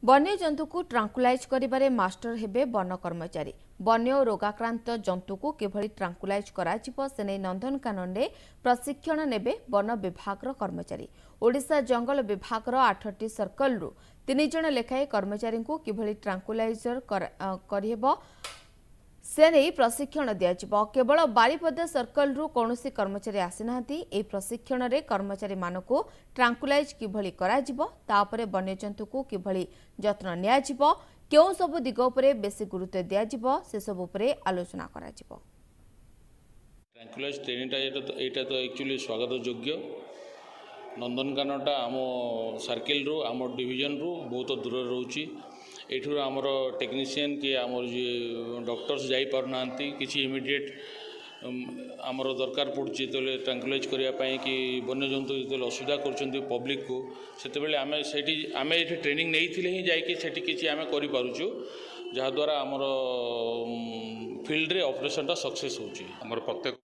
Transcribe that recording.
वन्यजंतु को ट्रांकुलाइज करिबारे मास्टर हेबे वन कर्मचारी। वन्य और रोगाक्रांत जंतु को किभली ट्रांकुलाइज कराजिबो सेनै नंदनकानन रे प्रशिक्षण नेबे वन विभाग कर्मचारी। ओडिशा जंगल विभाग 8टी सर्कल रु 3 जण लेखाए कर्मचारी को किभली ट्रांकुलाइजर करिहेबो से नहीं प्रशिक्षण दिया। केवल बारिपदा सर्कल रु कौनसी कर्मचारी आसीनांती। ए प्रशिक्षण रे कर्मचारी मानकु ट्रांकुलाइज किभली कराजिबो, तापरे वन्यजंतु को किभली जत्न नियाजिबो, केउ सब दिग उपरे बेसी गुरुत्व दियाजिबो से सब उपरे आलोचना कराजिबो। ट्रांकुलाइज ट्रेनिंग एटा तो एक्चुअली स्वागत योग्य। नंदनकाननटा आम सर्किल रु आम डिवीजन रु बहुत दूर रोची। एठुर आमर टेक्नीशियन कि आमर जे डॉक्टर्स जाई पारना किसी इमिडिएट आमर दरकार पड़ुची तो ट्रांकुलाइज करने कि वन्यजंतु जो असुविधा कर पब्लिक को से आम ये ट्रेनिंग नहीं ही जाकि किसी आम करूँ जहाद्वारा आमर फील्ड रे ऑपरेशन सक्सेस होची। आमर प्रत्येक